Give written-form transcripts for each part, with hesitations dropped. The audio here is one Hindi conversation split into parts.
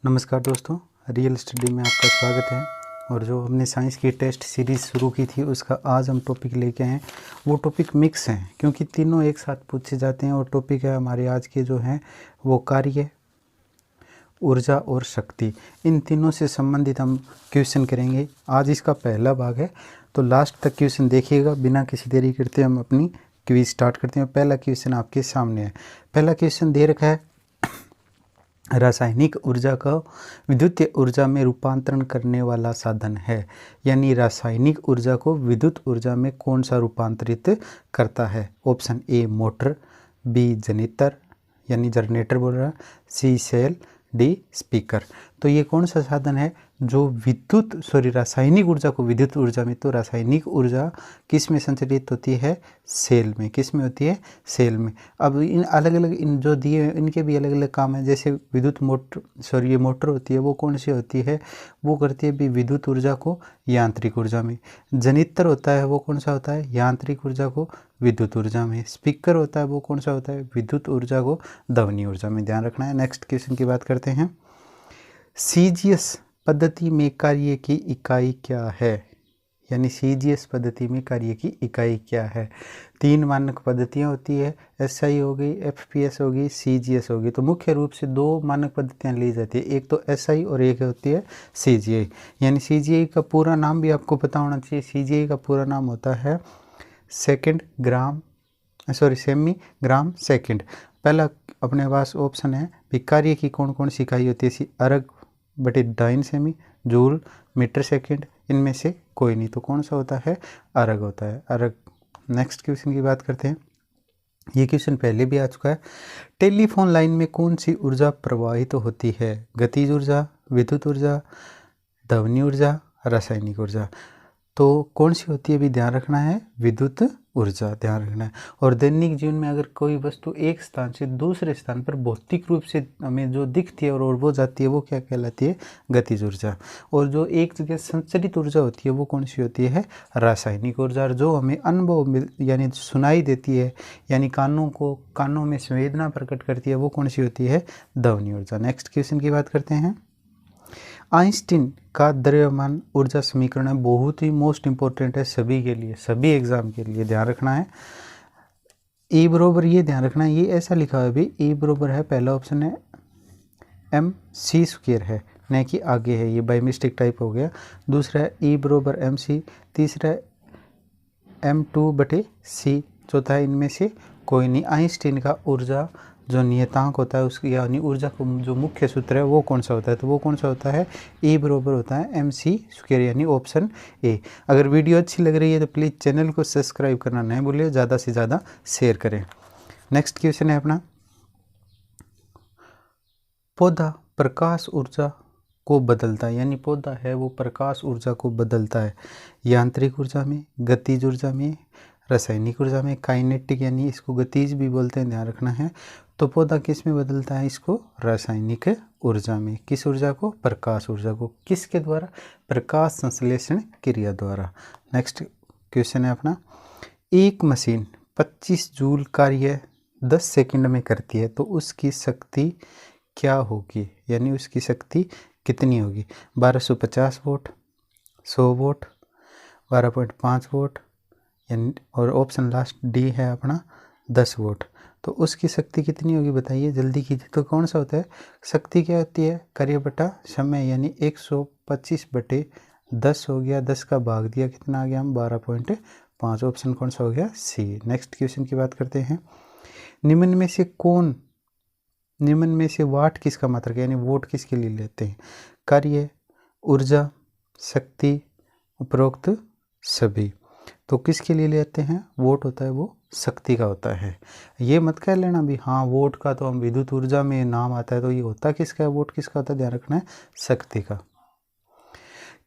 नमस्कार दोस्तों, रियल स्टडी में आपका स्वागत है। और जो हमने साइंस की टेस्ट सीरीज़ शुरू की थी उसका आज हम टॉपिक लेके आए हैं। वो टॉपिक मिक्स हैं क्योंकि तीनों एक साथ पूछे जाते हैं। और टॉपिक है हमारे आज के जो हैं वो कार्य, ऊर्जा और शक्ति। इन तीनों से संबंधित हम क्वेश्चन करेंगे। आज इसका पहला भाग है, तो लास्ट तक क्वेश्चन देखिएगा। बिना किसी देरी करते हम अपनी क्विज स्टार्ट करते हैं। पहला क्वेश्चन आपके सामने है। पहला क्वेश्चन दे रखा है, रासायनिक ऊर्जा का विद्युत ऊर्जा में रूपांतरण करने वाला साधन है। यानी रासायनिक ऊर्जा को विद्युत ऊर्जा में कौन सा रूपांतरित करता है? Option A motor, B generator यानी जनरेटर बोल रहा है, सी सेल, डी स्पीकर। तो ये कौन सा साधन है जो रासायनिक ऊर्जा को विद्युत ऊर्जा में, तो रासायनिक ऊर्जा किस में संचालित होती है? सेल में। किस में होती है? सेल में। अब इन अलग अलग इन जो दिए हैं इनके भी अलग अलग काम है। जैसे विद्युत मोटर, ये मोटर होती है वो कौन सी होती है? वो करती है भी विद्युत ऊर्जा को यांत्रिक ऊर्जा में। जनरेटर होता है वो कौन सा होता है? यांत्रिक ऊर्जा को विद्युत ऊर्जा में। स्पीकर होता है वो कौन सा होता है? विद्युत ऊर्जा को ध्वनि ऊर्जा में। ध्यान रखना है। नेक्स्ट क्वेश्चन की बात करते हैं। सीजीएस पद्धति में कार्य की इकाई क्या है? यानी सीजीएस पद्धति में कार्य की इकाई क्या है? तीन मानक पद्धतियाँ होती है, एसआई हो गई, एफपीएस होगी, सीजीएस होगी। तो मुख्य रूप से दो मानक पद्धतियाँ ली जाती है, एक तो एसआई और एक होती है सीजीआई। यानी सीजीआई का पूरा नाम भी आपको पता होना चाहिए। सीजीआई का पूरा नाम होता है सेमी ग्राम सेकंड। पहला अपने पास ऑप्शन है भी कार्य की कौन कौन सी इकाई होती है? अर्ग बटे डाइन सेमी, जूल, मीटर सेकंड। इनमें से कोई नहीं, तो कौन सा होता है? अर्ग होता है, अर्ग। नेक्स्ट क्वेश्चन की बात करते हैं। ये क्वेश्चन पहले भी आ चुका है। टेलीफोन लाइन में कौन सी ऊर्जा प्रवाहित होती है? गतिज ऊर्जा, विद्युत ऊर्जा, ध्वनि ऊर्जा, रासायनिक ऊर्जा। तो कौन सी होती है भी ध्यान रखना है? विद्युत ऊर्जा। ध्यान रखना है। और दैनिक जीवन में अगर कोई वस्तु एक स्थान से दूसरे स्थान पर भौतिक रूप से हमें जो दिखती है और वो जाती है वो क्या कहलाती है? गतिज ऊर्जा। और जो एक जगह संचरित ऊर्जा होती है वो कौन सी होती है? रासायनिक ऊर्जा। और जो हमें अनुभव यानी सुनाई देती है, यानी कानों में संवेदना प्रकट करती है, वो कौन सी होती है? ध्वनि ऊर्जा। नेक्स्ट क्वेश्चन की बात करते हैं। आइंस्टीन का द्रव्यमान ऊर्जा समीकरण बहुत ही मोस्ट इंपॉर्टेंट है सभी के लिए, सभी एग्जाम के लिए। ध्यान रखना है। E बरोबर, ये ध्यान रखना है, ये ऐसा लिखा है भी E बरोबर है, पहला ऑप्शन है mc² है, न कि आगे है, ये बाई मिस्टेक टाइप हो गया। दूसरा है E बरोबर mc, तीसरा है m2/c, चौथा है इनमें से कोई नहीं। आइंस्टीन का ऊर्जा जो नियतांक होता है उसकी यानी ऊर्जा को जो मुख्य सूत्र है वो कौन सा होता है? तो वो कौन सा होता है? E बरोबर होता है mc², यानी ऑप्शन ए। अगर वीडियो अच्छी लग रही है तो प्लीज़ चैनल को सब्सक्राइब करना नहीं भूलिए, ज़्यादा से ज़्यादा शेयर करें। नेक्स्ट क्वेश्चन है अपना, पौधा प्रकाश ऊर्जा को बदलता है, यानी पौधा है वो प्रकाश ऊर्जा को बदलता है यांत्रिक ऊर्जा में, गतिज ऊर्जा में, रासायनिक ऊर्जा में, काइनेटिक यानी इसको गतिज भी बोलते हैं, ध्यान रखना है। तो पौधा किस में बदलता है? इसको रासायनिक ऊर्जा में। किस ऊर्जा को? प्रकाश ऊर्जा को। किसके द्वारा? प्रकाश संश्लेषण क्रिया द्वारा। नेक्स्ट क्वेश्चन है अपना, एक मशीन 25 जूल कार्य 10 सेकंड में करती है तो उसकी शक्ति क्या होगी? यानी उसकी शक्ति कितनी होगी? 1250 वोट, 100 वोट, 12.5 वोट, यानी और ऑप्शन लास्ट डी है अपना 10 वोट। तो उसकी शक्ति कितनी होगी बताइए, जल्दी कीजिए। तो कौन सा होता है? शक्ति क्या होती है? कार्य बटा समय, यानी 125/10 हो गया, 10 का भाग दिया कितना आ गया हम? 12.5। ऑप्शन कौन सा हो गया? सी। नेक्स्ट क्वेश्चन की बात करते हैं। निम्न में से वाट किसका मात्रक है, यानी वोट किसके लिए लेते हैं? कार्य, ऊर्जा, शक्ति, उपरोक्त सभी। तो किसके लिए लेते हैं? वोट होता है वो शक्ति का होता है। ये मत कह लेना भी हाँ वोट का तो हम विद्युत ऊर्जा में नाम आता है, तो ये होता किसका है? वोट किसका होता है? ध्यान रखना है, शक्ति का।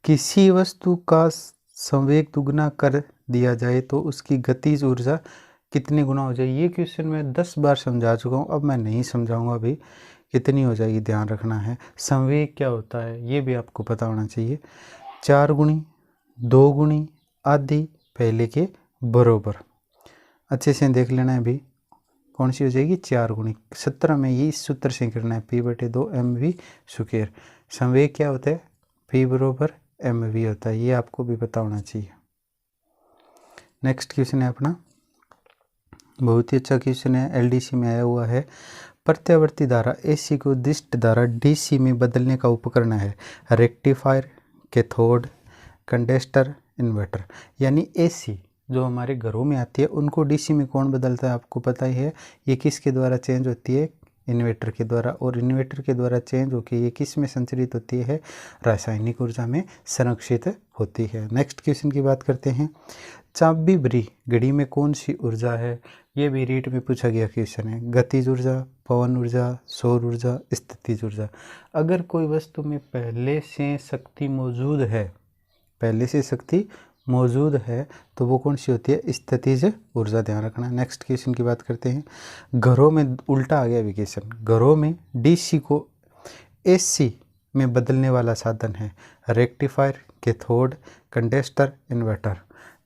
किसी वस्तु का संवेग दुगना कर दिया जाए तो उसकी गतिज ऊर्जा कितनी गुना हो जाएगी? ये क्वेश्चन मैं 10 बार समझा चुका हूँ, अब मैं नहीं समझाऊंगा भाई कितनी हो जाएगी। ध्यान रखना है। संवेग क्या होता है ये भी आपको पता होना चाहिए। 4 गुणी, 2 गुणी, आदि, पहले के बरोबर। अच्छे से देख लेना है भी। कौन सी हो जाएगी, 4 गुणी 17 में ये इस सूत्र से करना है, P/2 mv स्क्वायर। संवेग क्या होता है, P बराबर mv होता है, ये आपको भी पता होना चाहिए। नेक्स्ट क्वेश्चन है अपना, बहुत ही अच्छा क्वेश्चन है, एलडीसी में आया हुआ है। प्रत्यावर्ती धारा एसी को दिष्ट धारा डीसी में बदलने का उपकरण है रेक्टिफायर, कैथोड, कंडेंसर, इन्वर्टर। यानी एसी जो हमारे घरों में आती है उनको डीसी में कौन बदलता है, आपको पता ही है। ये किसके द्वारा चेंज होती है, इन्वर्टर के द्वारा, और इन्वर्टर के द्वारा चेंज होकर ये किस में संचरित होती है, रासायनिक ऊर्जा में संरक्षित होती है। नेक्स्ट क्वेश्चन की बात करते हैं, चाबी भरी घड़ी में कौन सी ऊर्जा है, ये भी रीट में पूछा गया क्वेश्चन है। गतिज ऊर्जा, पवन ऊर्जा, सौर ऊर्जा, स्थितिज ऊर्जा। अगर कोई वस्तु में पहले से शक्ति मौजूद है, पहले से शक्ति मौजूद है तो वो कौन सी होती है, स्थितिज ऊर्जा, ध्यान रखना। नेक्स्ट क्वेश्चन की बात करते हैं, घरों में उल्टा आ गया क्वेश्चन, घरों में डीसी को एसी में बदलने वाला साधन है रेक्टिफायर, कैथोड, कंडेंसर, इन्वर्टर।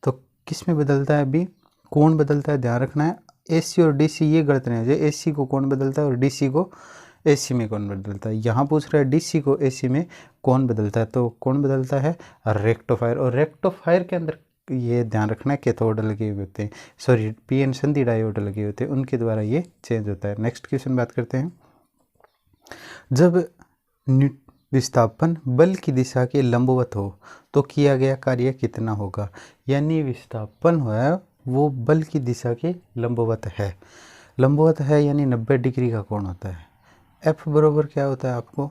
तो किस में बदलता है, अभी कौन बदलता है, ध्यान रखना है। एसी और डीसी ये गलत नहीं है, एसी को कौन बदलता है और डीसी को एसी में कौन बदलता है। यहाँ पूछ रहा है डीसी को एसी में कौन बदलता है, तो कौन बदलता है, रेक्टिफायर। और रेक्टिफायर के अंदर ये ध्यान रखना है कैथोड लगे हुए होते हैं, सॉरी पीएन संधि डायोड लगे होते हैं, उनके द्वारा ये चेंज होता है। नेक्स्ट क्वेश्चन बात करते हैं, जब विस्थापन बल की दिशा के लंबवत हो तो किया गया कार्य कितना होगा। यानी विस्थापन है वो बल की दिशा के लंबवत है, लंबवत है यानी 90 डिग्री का कोण होता है। एफ बराबर क्या होता है आपको,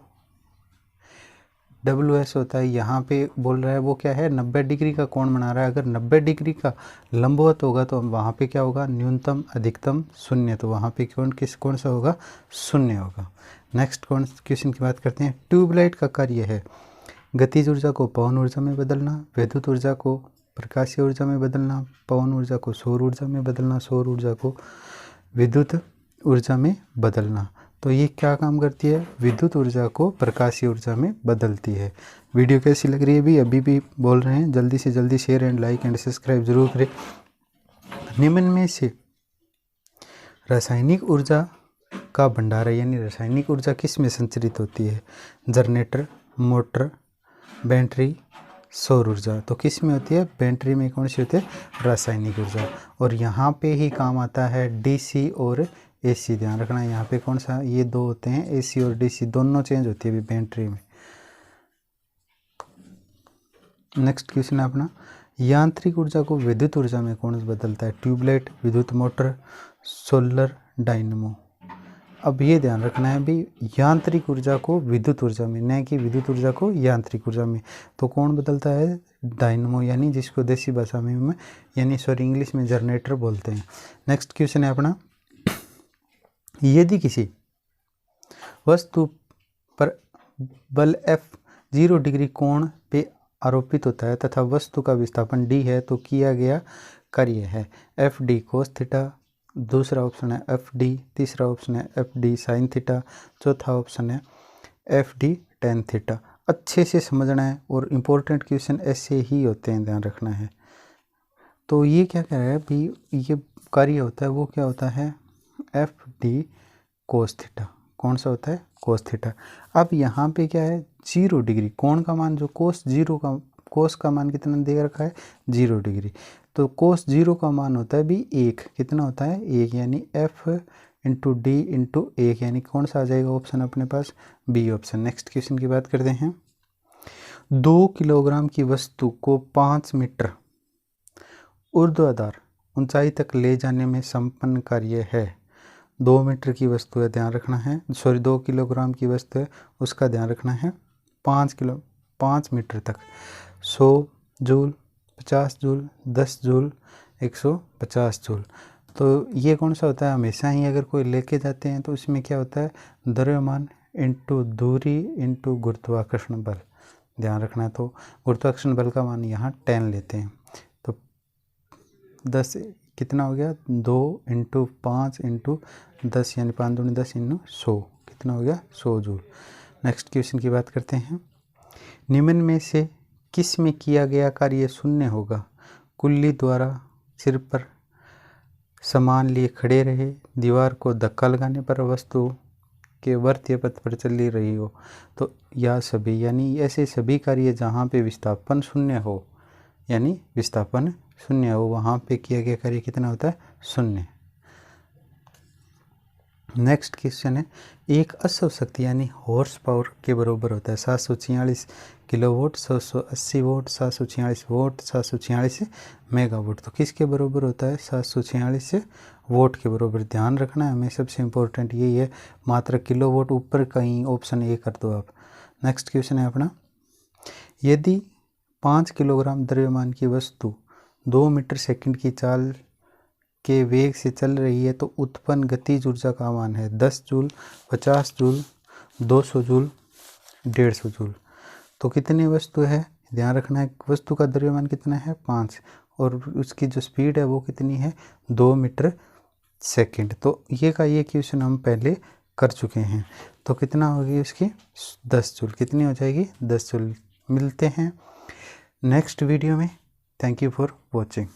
WS होता है। यहाँ पे बोल रहा है वो क्या है, 90 डिग्री का कोण बना रहा है। अगर 90 डिग्री का लंबवत होगा तो वहाँ पे क्या होगा, न्यूनतम अधिकतम शून्य, तो वहाँ पे कौन सा होगा, शून्य होगा। नेक्स्ट क्वेश्चन की बात करते हैं, ट्यूबलाइट का कार्य है गतिज ऊर्जा को पवन ऊर्जा में बदलना, विद्युत ऊर्जा को प्रकाशीय ऊर्जा में बदलना, पवन ऊर्जा को सौर ऊर्जा में बदलना, सौर ऊर्जा को विद्युत ऊर्जा में बदलना। तो ये क्या काम करती है, विद्युत ऊर्जा को प्रकाशीय ऊर्जा में बदलती है। वीडियो कैसी लग रही है भी, अभी भी बोल रहे हैं, जल्दी से जल्दी share and like and subscribe जरूर करें। निम्न में से रासायनिक ऊर्जा का भंडार है, यानी रासायनिक ऊर्जा किस में संचरित होती है, जनरेटर, मोटर, बैटरी, सौर ऊर्जा। तो किस में होती है, बैटरी में कौन सी होती है, रासायनिक ऊर्जा। और यहाँ पे ही काम आता है डीसी और एसी, ध्यान रखना है यहाँ पे कौन सा, ये दो होते हैं, एसी और डीसी दोनों चेंज होती है अभी बैटरी में। नेक्स्ट क्वेश्चन है अपना, यांत्रिक ऊर्जा को विद्युत ऊर्जा में कौन बदलता है, ट्यूबलाइट, विद्युत मोटर, सोलर, डायनमो। अब ये ध्यान रखना है भी, यांत्रिक ऊर्जा को विद्युत ऊर्जा में, न कि विद्युत ऊर्जा को यांत्रिक ऊर्जा में। तो कौन बदलता है, डायनमो, यानी जिसको देसी भाषा में यानी सॉरी इंग्लिश में जनरेटर बोलते हैं। नेक्स्ट क्वेश्चन है अपना, यदि किसी वस्तु पर बल F 0 डिग्री कोण पे आरोपित होता है तथा वस्तु का विस्थापन d है तो किया गया कार्य है FD कोस थीटा, दूसरा ऑप्शन है FD, तीसरा ऑप्शन है FD साइन थीटा, चौथा ऑप्शन है FD टेन थीटा। अच्छे से समझना है और इम्पोर्टेंट क्वेश्चन ऐसे ही होते हैं, ध्यान रखना है। तो ये क्या कह रहा है भी, ये कार्य होता है वो क्या होता है, FD कोस थीटा। कौन सा होता है, कोस थीटा। अब यहाँ पे क्या है, 0 डिग्री कोण का मान, जो कोस का मान कितना दे रखा है, 0 डिग्री। तो कोस 0 का मान होता है भी 1, कितना होता है 1, यानी F इंटू डी इंटू 1, यानी कौन सा आ जाएगा ऑप्शन अपने पास, बी ऑप्शन। नेक्स्ट क्वेश्चन की बात करते हैं, 2 किलोग्राम की वस्तु को 5 मीटर ऊर्ध्वाधर ऊंचाई तक ले जाने में संपन्न कार्य है। 2 मीटर की वस्तु है, ध्यान रखना है, सॉरी 2 किलोग्राम की वस्तु है, उसका ध्यान रखना है। 5 मीटर तक 100 जूल, 50 जूल, 10 जूल, 150 जूल। तो ये कौन सा होता है, हमेशा ही अगर कोई लेके जाते हैं तो इसमें क्या होता है, द्रव्यमान इंटू दूरी इंटू गुरुत्वाकर्षण बल, ध्यान रखना है। तो गुरुत्वाकर्षण बल का मान यहाँ 10 लेते हैं, तो 10 कितना हो गया, 2 इंटू 5 इंटू 10 यानी 5 दूनी 10 इंटू 100, कितना हो गया 100 जूल। नेक्स्ट क्वेश्चन की बात करते हैं, निम्न में से किस में किया गया कार्य शून्य होगा, कुल्ली द्वारा सामान लिए खड़े रहे, दीवार को धक्का लगाने पर वस्तु के वर्तीय पथ पर चली रही हो। तो यह सभी यानी ऐसे सभी कार्य जहाँ पे विस्थापन शून्य हो, यानी विस्थापन शून्य हो, वहाँ पे किया गया कार्य कितना होता है? शून्य। नेक्स्ट क्वेश्चन है, एक अश्व शक्ति यानी हॉर्स पावर के बराबर होता है 746 किलोवाट, 780 वोट, 746 वोट, 746 मेगावाट। तो किसके बराबर होता है? 746 वोट के बराबर। ध्यान रखना है हमें, सबसे इम्पोर्टेंट यही है, मात्र किलोवाट ऊपर कहीं ऑप्शन ए कर दो आप। नेक्स्ट क्वेश्चन है अपना, यदि 5 किलोग्राम द्रव्यमान की वस्तु 2 मीटर सेकंड की चाल के वेग से चल रही है तो उत्पन्न गतिज ऊर्जा का मान है 10 जूल, 50 जूल, 200 जूल, 150 जूल। तो कितनी वस्तु है? ध्यान रखना है, वस्तु का द्रव्यमान कितना है? 5, और उसकी जो स्पीड है वो कितनी है? 2 मीटर सेकंड। तो ये क्वेश्चन हम पहले कर चुके हैं। तो कितना होगी उसकी? 10 जूल। कितनी हो जाएगी? 10 जूल। मिलते हैं नेक्स्ट वीडियो में। Thank you for watching.